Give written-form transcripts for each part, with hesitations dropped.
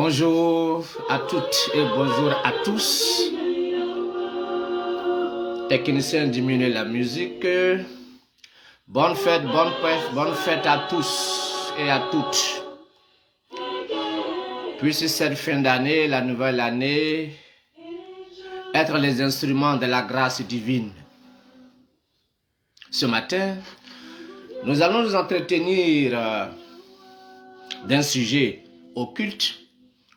Bonjour à toutes et bonjour à tous. Technicien diminue la musique. Bonne fête à tous et à toutes. Puisse cette fin d'année, la nouvelle année, être les instruments de la grâce divine. Ce matin, nous allons nous entretenir d'un sujet occulte,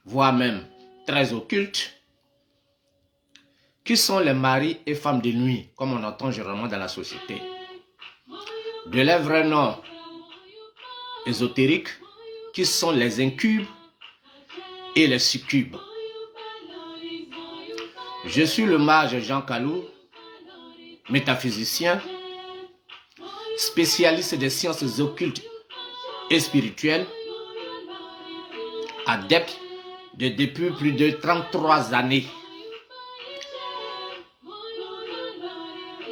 voire même très occulte, qui sont les maris et femmes de nuit, comme on entend généralement dans la société. De leurs vrais noms ésotériques, qui sont les incubes et les succubes. Je suis le mage Jean Kalou, métaphysicien, spécialiste des sciences occultes et spirituelles, adepte depuis plus de 33 années.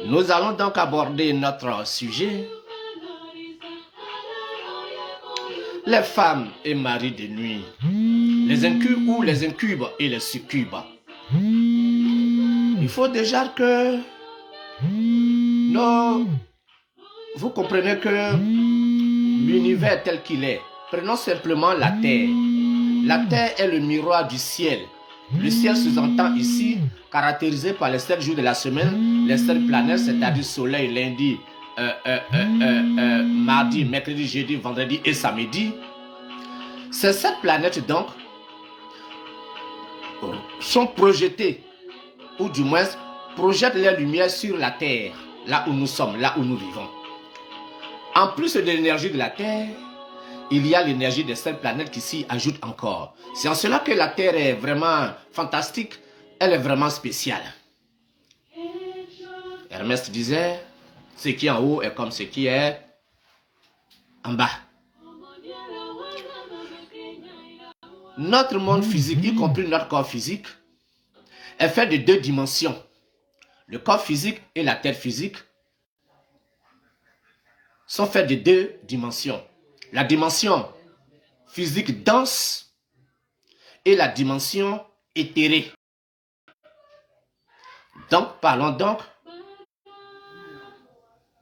Nous allons donc aborder notre sujet, les femmes et maris de nuit, les incubes ou les incubes et les succubes. Il faut déjà que vous comprenez que l'univers tel qu'il est, prenons simplement la Terre. La Terre est le miroir du ciel. Le ciel sous-entend ici, caractérisé par les 7 jours de la semaine, les 7 planètes, c'est-à-dire soleil, lundi, mardi, mercredi, jeudi, vendredi et samedi. Ces 7 planètes donc sont projetées, ou du moins projettent leur lumière sur la Terre, là où nous sommes, là où nous vivons. En plus de l'énergie de la Terre, il y a l'énergie des 7 planètes qui s'y ajoutent encore. C'est en cela que la Terre est vraiment fantastique, elle est vraiment spéciale. Hermès disait, ce qui est en haut est comme ce qui est en bas. Notre monde physique, y compris notre corps physique, est fait de 2 dimensions. Le corps physique et la Terre physique sont faits de 2 dimensions. La dimension physique dense et la dimension éthérée. Donc, parlons donc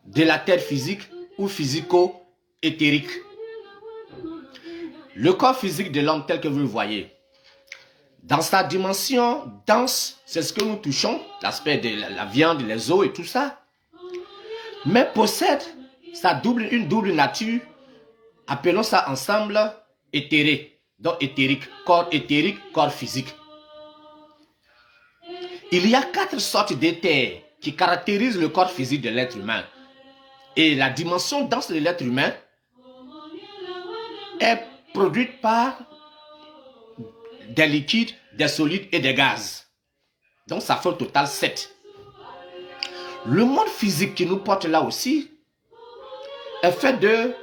de la terre physique ou physico-éthérique. Le corps physique de l'homme tel que vous le voyez, dans sa dimension dense, c'est ce que nous touchons, l'aspect de la viande, les os et tout ça, mais possède une double nature. Appelons ça ensemble éthéré, donc éthérique, corps physique. Il y a 4 sortes d'éthers qui caractérisent le corps physique de l'être humain. Et la dimension dense de l'être humain est produite par des liquides, des solides et des gaz. Donc ça fait au total 7. Le monde physique qui nous porte là aussi est fait de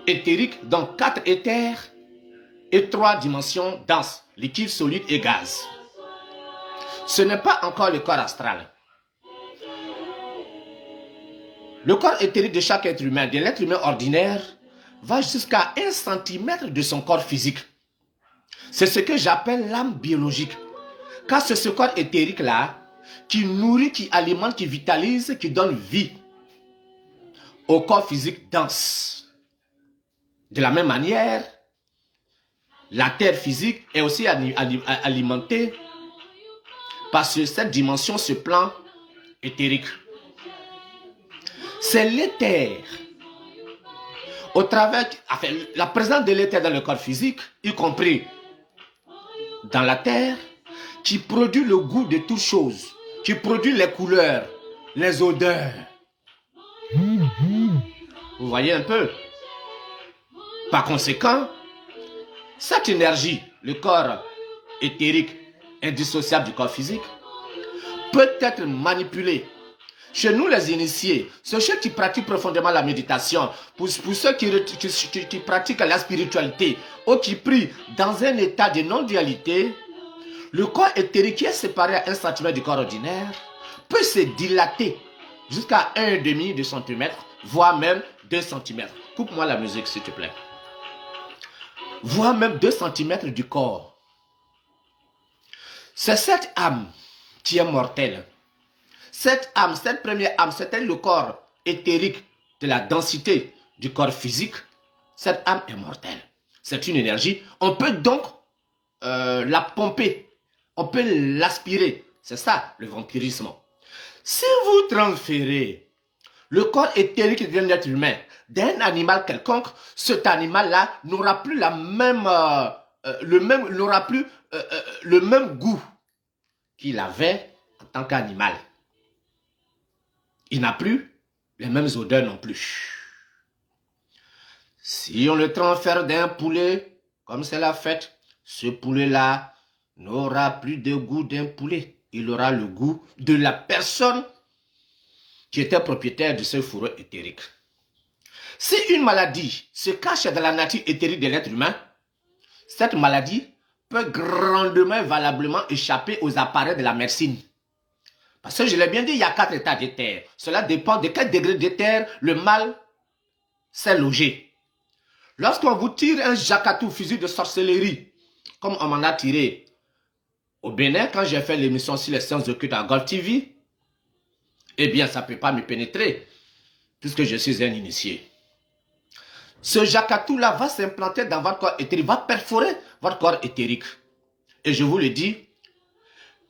éthérique, donc 4 éthers et 3 dimensions denses, liquide, solide et gaz. Ce n'est pas encore le corps astral. Le corps éthérique de chaque être humain, de l'être humain ordinaire, va jusqu'à 1 cm de son corps physique. C'est ce que j'appelle l'âme biologique. Car c'est ce corps éthérique-là qui nourrit, qui alimente, qui vitalise, qui donne vie au corps physique dense. De la même manière, la terre physique est aussi alimentée par cette dimension, ce plan éthérique. C'est l'éther, au travers, la présence de l'éther dans le corps physique, y compris dans la terre, qui produit le goût de toutes choses, qui produit les couleurs, les odeurs. Vous voyez un peu? Par conséquent, cette énergie, le corps éthérique indissociable du corps physique, peut être manipulée. Chez nous les initiés, ceux qui pratiquent profondément la méditation, pour ceux qui pratiquent la spiritualité ou qui prient dans un état de non-dualité, le corps éthérique qui est séparé à 1 cm du corps ordinaire peut se dilater jusqu'à 1,5 cm, voire même 2 cm. Coupe-moi la musique s'il te plaît. voire même 2 centimètres du corps. C'est cette âme qui est mortelle. Cette âme, cette première âme, c'était le corps éthérique de la densité du corps physique. Cette âme est mortelle. C'est une énergie. On peut donc la pomper. On peut l'aspirer. C'est ça le vampirisme. Si vous transférez le corps éthérique d'un être humain d'un animal quelconque, cet animal-là n'aura plus la même, le même goût qu'il avait en tant qu'animal. Il n'a plus les mêmes odeurs non plus. Si on le transfère d'un poulet, comme c'est la fête, ce poulet-là n'aura plus de goût d'un poulet. Il aura le goût de la personne qui était propriétaire de ce fourreau éthérique. Si une maladie se cache dans la nature éthérique de l'être humain, cette maladie peut grandement et valablement échapper aux appareils de la médecine. Parce que je l'ai bien dit, il y a 4 états d'éther. Cela dépend de quel degré d'éther le mal s'est logé. Lorsqu'on vous tire un jacatou fusil de sorcellerie, comme on m'en a tiré au Bénin, quand j'ai fait l'émission sur les sciences occultes à Golf TV, eh bien, ça ne peut pas me pénétrer, puisque je suis un initié. Ce jacatou-là va s'implanter dans votre corps éthérique, va perforer votre corps éthérique. Et je vous le dis,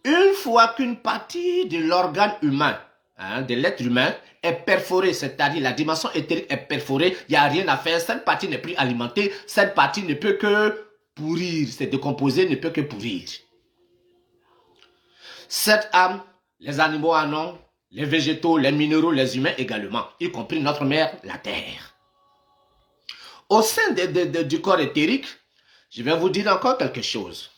une fois qu'une partie de l'organe humain, de l'être humain, est perforée, c'est-à-dire la dimension éthérique est perforée, il n'y a rien à faire, cette partie n'est plus alimentée, cette partie ne peut que pourrir, c'est décomposé, ne peut que pourrir. Cette âme, les animaux en ont, les végétaux, les minéraux, les humains également, y compris notre mère, la terre. Au sein du corps éthérique, je vais vous dire encore quelque chose.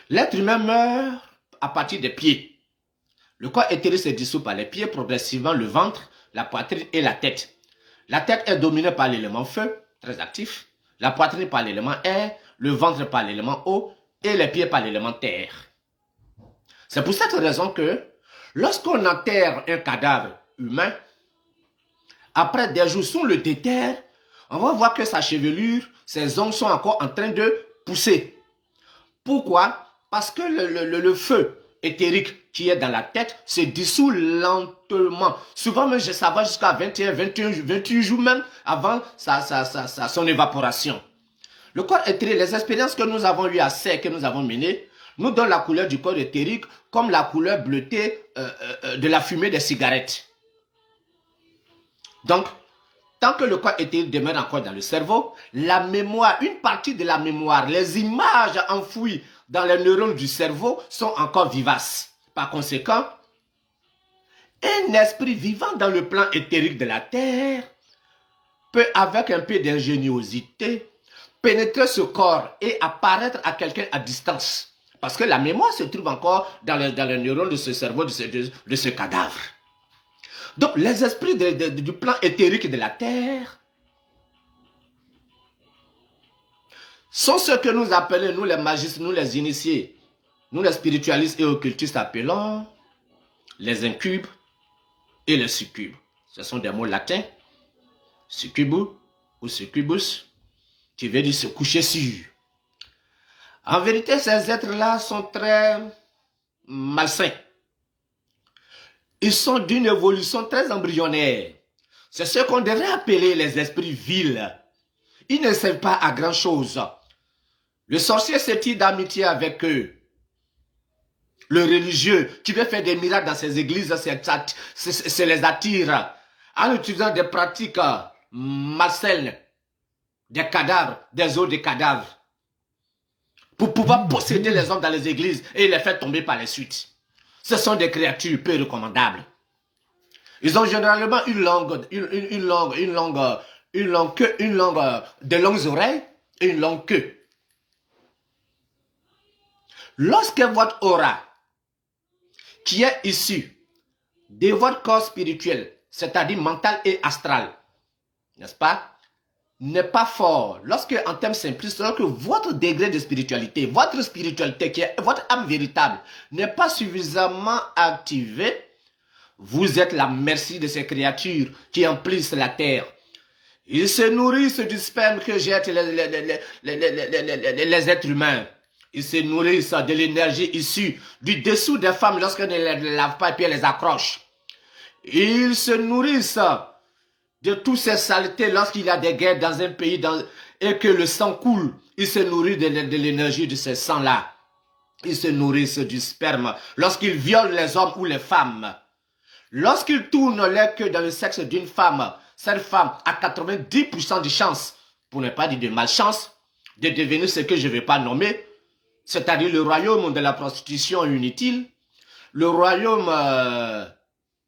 L'être humain meurt à partir des pieds. Le corps éthérique se dissout par les pieds, progressivement le ventre, la poitrine et la tête. La tête est dominée par l'élément feu, très actif, la poitrine par l'élément air, le ventre par l'élément eau et les pieds par l'élément terre. C'est pour cette raison que lorsqu'on enterre un cadavre humain, après des jours sous le déterre, on va voir que sa chevelure, ses ongles sont encore en train de pousser. Pourquoi? Parce que le feu éthérique qui est dans la tête se dissout lentement. Souvent, même, ça va jusqu'à 21, 21, 28 jours même avant son évaporation. Le corps éthérique, les expériences que nous avons eues à serre, que nous avons menées, nous donnent la couleur du corps éthérique comme la couleur bleutée de la fumée des cigarettes. Donc, tant que le corps éthérique demeure encore dans le cerveau, la mémoire, une partie de la mémoire, les images enfouies dans les neurones du cerveau sont encore vivaces. Par conséquent, un esprit vivant dans le plan éthérique de la Terre peut, avec un peu d'ingéniosité, pénétrer ce corps et apparaître à quelqu'un à distance. Parce que la mémoire se trouve encore dans les neurones de ce cerveau, de ce cadavre. Donc, les esprits du plan éthérique de la Terre sont ceux que nous appelons, nous les magistes, nous les initiés, nous les spiritualistes et occultistes appelons les incubes et les succubes. Ce sont des mots latins, succubus ou succubus, qui veut dire se coucher sur. En vérité, ces êtres-là sont très malsains. Ils sont d'une évolution très embryonnaire. C'est ce qu'on devrait appeler les esprits vils. Ils ne servent pas à grand-chose. Le sorcier se tire d'amitié avec eux. Le religieux qui veut faire des miracles dans ses églises, se les attire en utilisant des pratiques malsaines, des cadavres, des os de cadavres, pour pouvoir posséder les hommes dans les églises et les faire tomber par les suites. Ce sont des créatures peu recommandables. Ils ont généralement une langue de longues oreilles et une longue queue. Lorsque votre aura, qui est issue de votre corps spirituel, c'est-à-dire mental et astral, n'est-ce pas, n'est pas fort, lorsque en termes simplistes, lorsque votre degré de spiritualité, votre spiritualité, qui est votre âme véritable, n'est pas suffisamment activée, vous êtes la merci de ces créatures qui emplissent la terre. Ils se nourrissent du sperme que jettent les êtres humains. Ils se nourrissent de l'énergie issue du dessous des femmes lorsqu'elles ne les lavent pas et puis elles les accrochent. Ils se nourrissent de toutes ces saletés lorsqu'il y a des guerres dans un pays et que le sang coule. Ils se nourrissent de l'énergie de ce sang-là. Ils se nourrissent du sperme lorsqu'ils violent les hommes ou les femmes. Lorsqu'ils tournent leur queue dans le sexe d'une femme, cette femme a 90% de chances, pour ne pas dire de malchance, de devenir ce que je ne vais pas nommer, c'est-à-dire le royaume de la prostitution inutile, le royaume,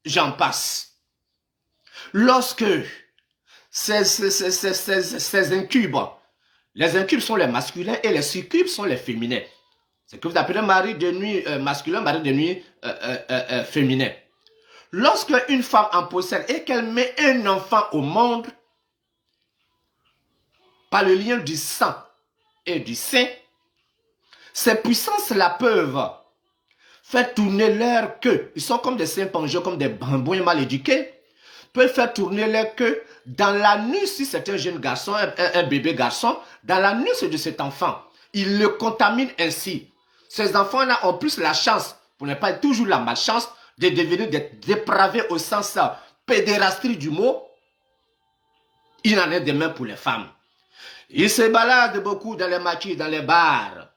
j'en passe. Lorsque ces incubes, les incubes sont les masculins et les succubes sont les féminins. C'est ce que vous appelez mari de nuit masculin, mari de nuit féminin. Lorsque une femme en possède et qu'elle met un enfant au monde, par le lien du sang et du sein, ces puissances-là peuvent faire tourner leur queue. Ils sont comme des simpangeurs, comme des bambouins mal éduqués. Peuvent faire tourner leur queue dans l'anus, si c'est un jeune garçon, un bébé garçon, dans l'anus de cet enfant. Ils le contaminent ainsi. Ces enfants-là ont plus la chance, pour ne pas toujours la malchance, de devenir des dépravés au sens pédérastrie du mot. Il en est de même pour les femmes. Ils se baladent beaucoup dans les maquis, dans les bars,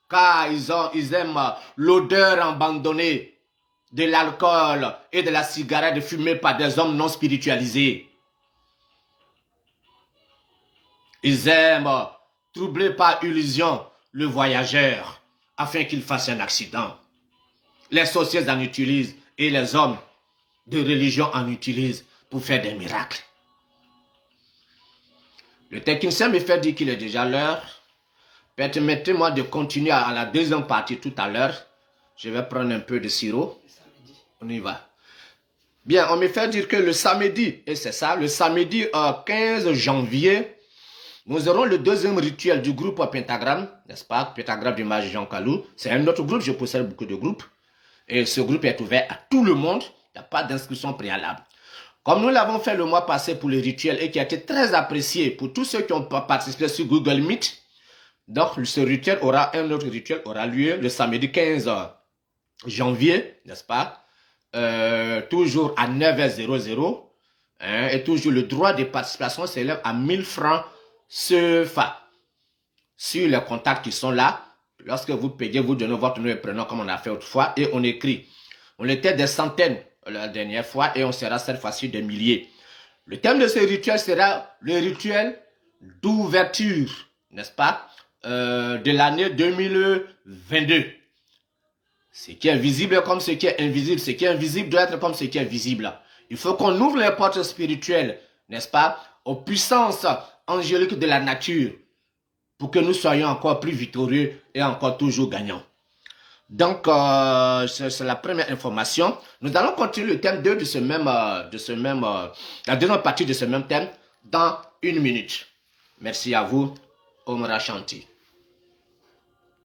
car ils aiment l'odeur abandonnée de l'alcool et de la cigarette fumée par des hommes non spiritualisés. Ils aiment troubler par illusion le voyageur afin qu'il fasse un accident. Les sorciers en utilisent et les hommes de religion en utilisent pour faire des miracles. Le technicien me fait dire qu'il est déjà l'heure. Permettez-moi de continuer à la deuxième partie tout à l'heure. Je vais prendre un peu de sirop. On y va. Bien, on me fait dire que le samedi, et c'est ça, le samedi 15 janvier, nous aurons le deuxième rituel du groupe Pentagramme, n'est-ce pas? Pentagramme du mage Jean Kalou. C'est un autre groupe, je possède beaucoup de groupes. Et ce groupe est ouvert à tout le monde. Il n'y a pas d'inscription préalable. Comme nous l'avons fait le mois passé pour le rituel et qui a été très apprécié pour tous ceux qui ont participé sur Google Meet, donc ce rituel un autre rituel aura lieu le samedi 15 janvier, n'est-ce pas? Toujours à 9h00. Hein, et toujours le droit de participation s'élève à 1000 francs CFA. Sur les contacts qui sont là, lorsque vous payez, vous donnez votre nom et prénom comme on a fait autrefois et on écrit. On était des centaines la dernière fois et on sera cette fois-ci des milliers. Le thème de ce rituel sera le rituel d'ouverture, n'est-ce pas, de l'année 2022. Ce qui est visible comme ce qui est invisible. Ce qui est invisible doit être comme ce qui est visible. Il faut qu'on ouvre les portes spirituelles, n'est-ce pas, aux puissances angéliques de la nature pour que nous soyons encore plus victorieux et encore toujours gagnants. Donc, c'est la première information. Nous allons continuer le thème 2 la deuxième partie de ce même thème dans 1 minute. Merci à vous. Om Rashanti.